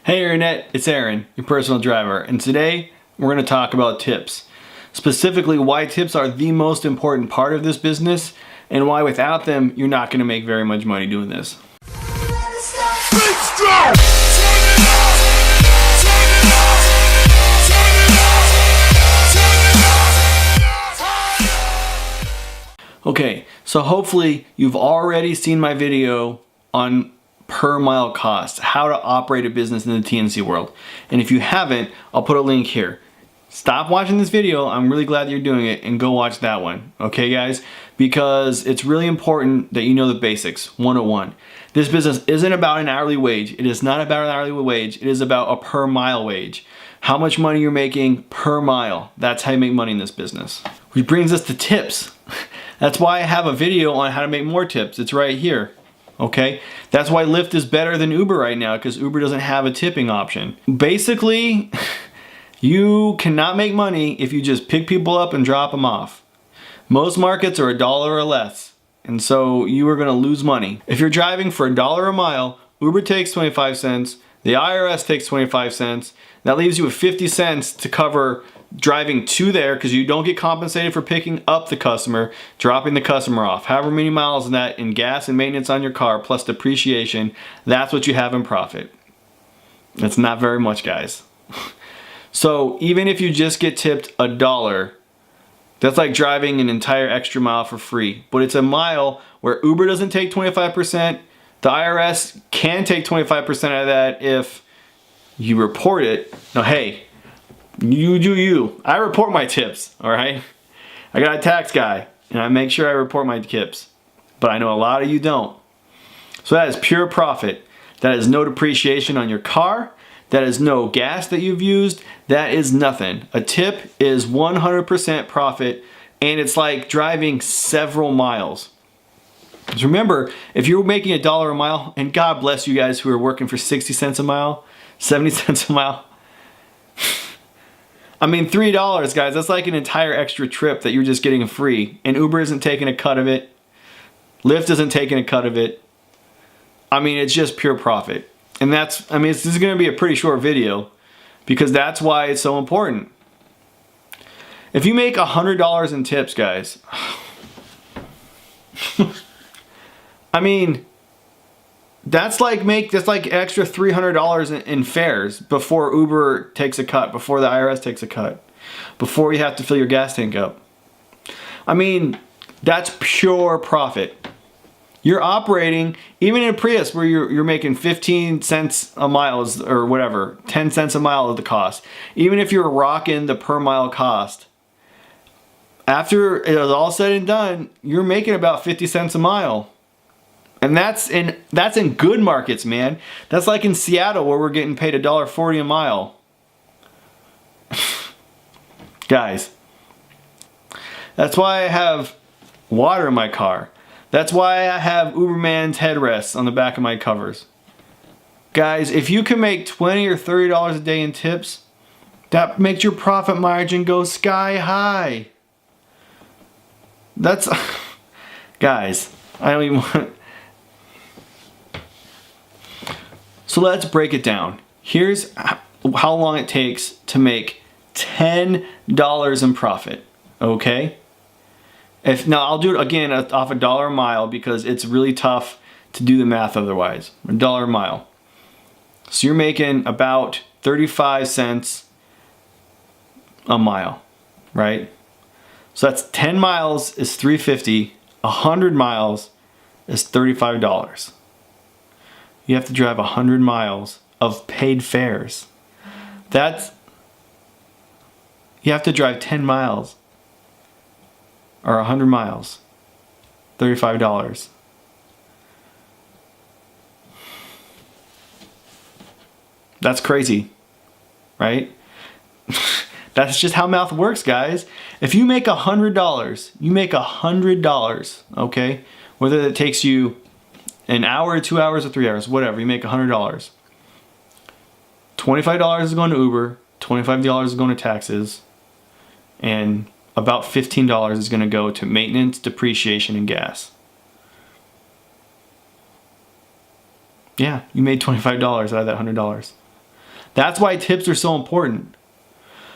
Hey Internet, it's Aaron, your personal driver, and today we're going to talk about tips. Specifically, why tips are the most important part of this business and why without them, you're not going to make very much money doing this. Okay, so hopefully you've already seen my video on per mile cost, how to operate a business in the TNC world. And if you haven't, I'll put a link here. Stop watching this video, I'm really glad that you're doing it, and go watch that one, okay guys? Because it's really important that you know the basics, 101. This business isn't about an hourly wage. It is not about an hourly wage. It is about a per mile wage. How much money you're making per mile. That's how you make money in this business. Which brings us to tips. That's why I have a video on how to make more tips. It's right here. Okay, that's why Lyft is better than Uber right now, because Uber doesn't have a tipping option. Basically, you cannot make money if you just pick people up and drop them off. Most markets are $1 or less, and so you are going to lose money. If you're driving for $1 a mile, Uber takes 25 cents, the IRS takes 25 cents, that leaves you with 50 cents to cover driving to there, because you don't get compensated for picking up the customer, dropping the customer off. However many miles in that in gas and maintenance on your car plus depreciation, that's what you have in profit. It's not very much, guys. So even if you just get tipped $1, that's like driving an entire extra mile for free. But it's a mile where Uber doesn't take 25%, the IRS can take 25% of that if you report it. Now hey, you do you. I report my tips, alright? I got a tax guy, and I make sure I report my tips. But I know a lot of you don't. So that is pure profit. That is no depreciation on your car. That is no gas that you've used. That is nothing. A tip is 100% profit, and it's like driving several miles. Just remember, if you're making $1 a mile, and God bless you guys who are working for 60 cents a mile, 70 cents a mile, I mean, $3, guys, that's like an entire extra trip that you're just getting free. And Uber isn't taking a cut of it. Lyft isn't taking a cut of it. I mean, it's just pure profit. And that's, I mean, this is going to be a pretty short video because that's why it's so important. If you make $100 in tips, guys, I mean, that's like extra $300 in fares before Uber takes a cut, before the IRS takes a cut, before you have to fill your gas tank up. I mean, that's pure profit. You're operating, even in a Prius where you're making 15 cents a mile or whatever, 10 cents a mile of the cost. Even if you're rocking the per mile cost, after it is all said and done, you're making about 50 cents a mile. And that's in good markets, man. That's like in Seattle where we're getting paid $1.40 a mile. Guys, that's why I have water in my car. That's why I have Uberman's headrests on the back of my covers. Guys, if you can make $20 or $30 a day in tips, that makes your profit margin go sky high. That's... Guys, I don't even want... So let's break it down. Here's how long it takes to make $10 in profit, okay? Now I'll do it again off $1 a mile because it's really tough to do the math otherwise. $1 a mile. So you're making about 35 cents a mile, right? So that's 10 miles is $3.50, 100 miles is $35. You have to drive 100 miles of paid fares. You have to drive 10 miles or 100 miles, $35. That's crazy, right? That's just how math works, guys. If you make $100, you make $100, okay? Whether it takes you an hour, 2 hours, or 3 hours, whatever, you make $100. $25 is going to Uber, $25 is going to taxes, and about $15 is going to go to maintenance, depreciation, and gas. Yeah, you made $25 out of that $100. That's why tips are so important.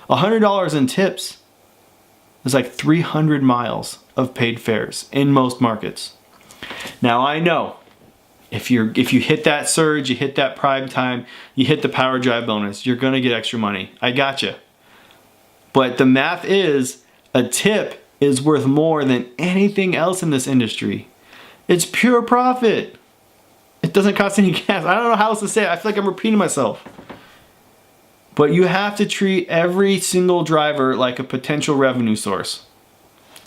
$100 in tips is like 300 miles of paid fares in most markets. Now I know if you hit that surge, you hit that prime time, you hit the power drive bonus, you're gonna get extra money. I gotcha. But the math is a tip is worth more than anything else in this industry. It's pure profit. It doesn't cost any gas. I don't know how else to say it. I feel like I'm repeating myself. But you have to treat every single driver like a potential revenue source.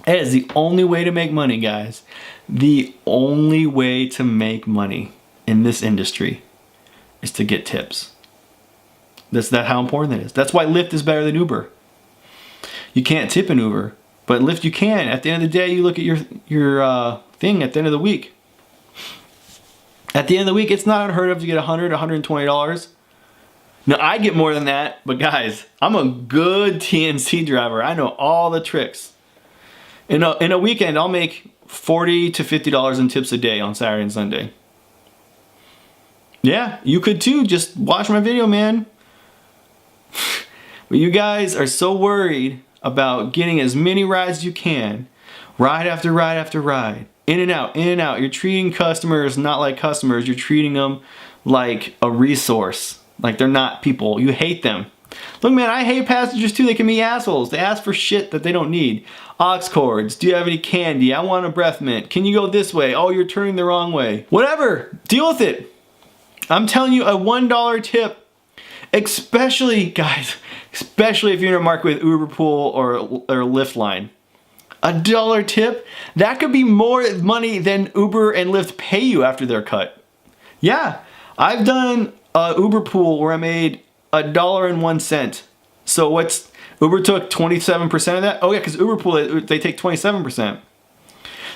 It is the only way to make money, guys. The only way to make money in this industry is to get tips. That's how important it is. That's why Lyft is better than Uber. You can't tip an Uber, but Lyft you can. At the end of the day, you look at your thing at the end of the week. At the end of the week, it's not unheard of to get $100, $120. Now, I get more than that, but guys, I'm a good TNC driver. I know all the tricks. In a weekend, I'll make $40 to $50 in tips a day on Saturday and Sunday. Yeah, you could too. Just watch my video, man. But you guys are so worried about getting as many rides as you can, ride after ride after ride, in and out, in and out. You're treating customers not like customers. You're treating them like a resource. Like they're not people. You hate them. Look, man, I hate passengers too. They can be assholes. They ask for shit that they don't need. Aux cords. Do you have any candy? I want a breath mint. Can you go this way? Oh, you're turning the wrong way. Whatever. Deal with it. I'm telling you, a $1 tip, especially, guys, especially if you're in a market with Uber Pool or Lyft line. $1 tip, that could be more money than Uber and Lyft pay you after they're cut. Yeah, I've done a Uber Pool where I made $1.01. So what's Uber took 27% of that? Oh yeah, because Uber Pool they take 27%.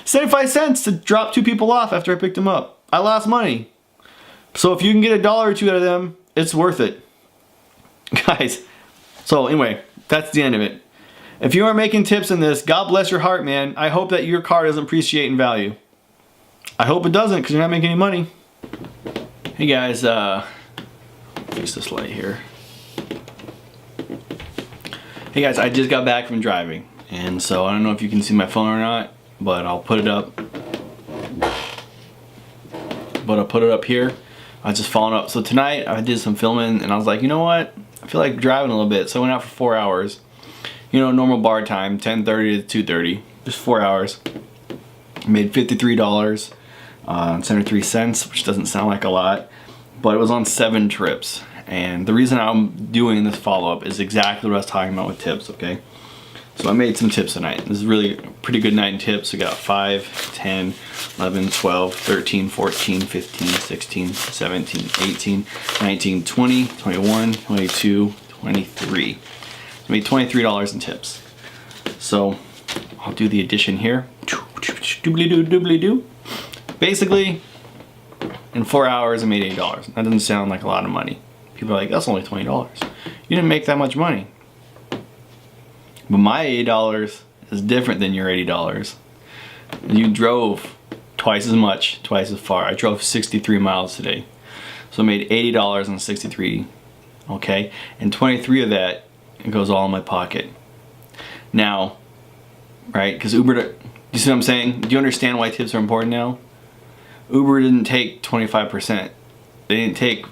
75 cents to drop 2 people off after I picked them up. I lost money. So if you can get $1 or 2 out of them, it's worth it. Guys, so anyway, that's the end of it. If you are making tips in this, God bless your heart, man. I hope that your car doesn't appreciate in value. I hope it doesn't, because you're not making any money. Hey guys, fix this light here. Hey guys, I just got back from driving, and so I don't know if you can see my phone or not, but I'll put it up. Here. I just following up. So tonight I did some filming, and I was like, you know what? I feel like driving a little bit, so I went out for 4 hours. You know, normal bar time, 10:30 to 2:30, just 4 hours. Made $53 and 73 cents, which doesn't sound like a lot, but it was on 7 trips. And the reason I'm doing this follow-up is exactly what I was talking about with tips, okay? So I made some tips tonight. This is really a pretty good night in tips. We got 5, 10, 11, 12, 13, 14, 15, 16, 17, 18, 19, 20, 21, 22, 23. I made $23 in tips. So I'll do the addition here. Doobly-doo, doobly-doo. Basically, in 4 hours I made $8. That doesn't sound like a lot of money. People are like, that's only $20. You didn't make that much money. But my $8 is different than your $80. You drove twice as much, twice as far. I drove 63 miles today. So I made $80 on 63, okay? And 23 of that, it goes all in my pocket. Now, right, because Uber, you see what I'm saying? Do you understand why tips are important now? Uber didn't take 25%. They didn't take,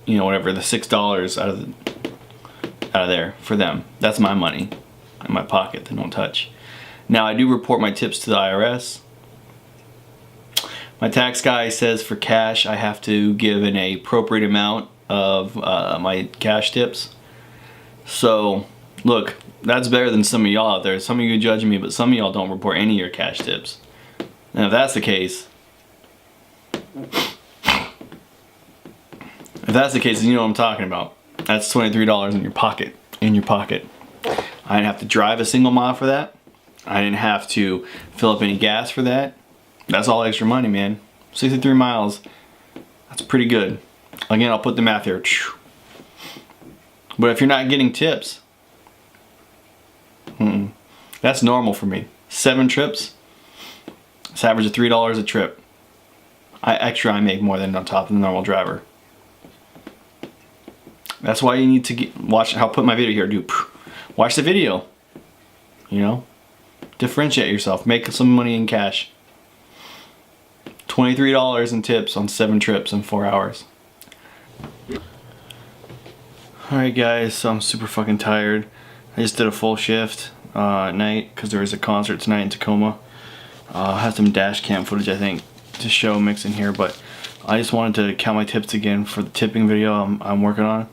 you know, whatever, the $6 out of there for them. That's my money in my pocket that don't touch. Now I do report my tips to the IRS. My tax guy says for cash I have to give an appropriate amount of my cash tips. So look, that's better than some of y'all out there. Some of you judging me, but some of y'all don't report any of your cash tips. And if that's the case, you know what I'm talking about. That's $23 in your pocket. I didn't have to drive a single mile for that. I didn't have to fill up any gas for that. That's all extra money, man. 63 miles, that's pretty good. Again, I'll put the math here. But if you're not getting tips, that's normal for me. 7 trips, it's average of $3 a trip. I make more than on top of the normal driver. That's why you need to watch. I'll put my video here. Watch the video. You know, differentiate yourself. Make some money in cash. $23 in tips on 7 trips in 4 hours. Alright guys, so I'm super fucking tired. I just did a full shift at night because there was a concert tonight in Tacoma. I have some dash cam footage I think to show mixing here, but I just wanted to count my tips again for the tipping video I'm working on.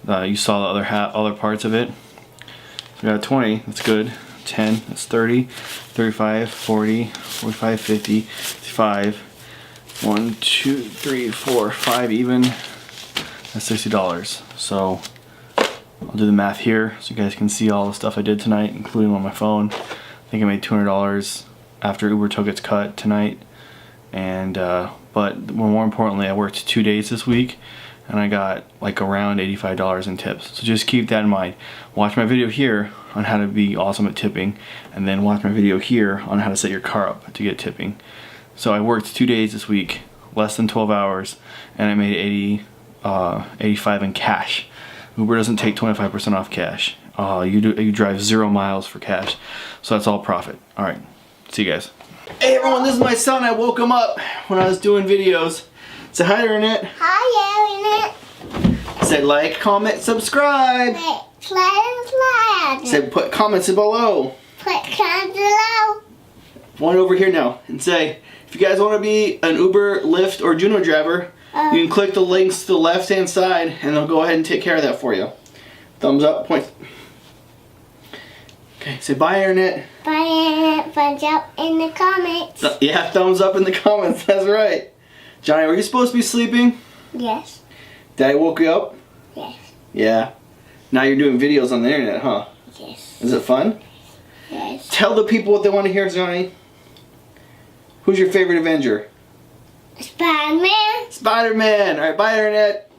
You saw the other parts of it. So we got 20, that's good. 10, that's 30, 35, 40, 45, 50, 55. 1, 2, 3, 4, 5 even. That's $60. So I'll do the math here so you guys can see all the stuff I did tonight, including on my phone. I think I made $200 after Uber took its cut tonight. And but more importantly, I worked 2 days this week and I got like around $85 in tips. So just keep that in mind. Watch my video here on how to be awesome at tipping, and then watch my video here on how to set your car up to get tipping. So I worked 2 days this week, less than 12 hours, and I made 85 in cash. Uber doesn't take 25% off cash. You drive 0 miles for cash, so that's all profit. All right, see you guys. Hey everyone, this is my son. I woke him up when I was doing videos. Say hi, Internet. Hi, Internet. Say like, comment, subscribe. Say put comments below. Put comments below. One over here now, and say, if you guys want to be an Uber, Lyft, or Juno driver, you can click the links to the left-hand side, and they'll go ahead and take care of that for you. Thumbs up, point. Okay, say bye, Internet. Bye, Internet. Thumbs up in the comments. Yeah, thumbs up in the comments. That's right. Johnny, were you supposed to be sleeping? Yes. Daddy woke you up? Yes. Yeah. Now you're doing videos on the internet, huh? Yes. Is it fun? Yes. Tell the people what they want to hear, Johnny. Who's your favorite Avenger? Spider-Man. Spider-Man. All right, bye, Internet.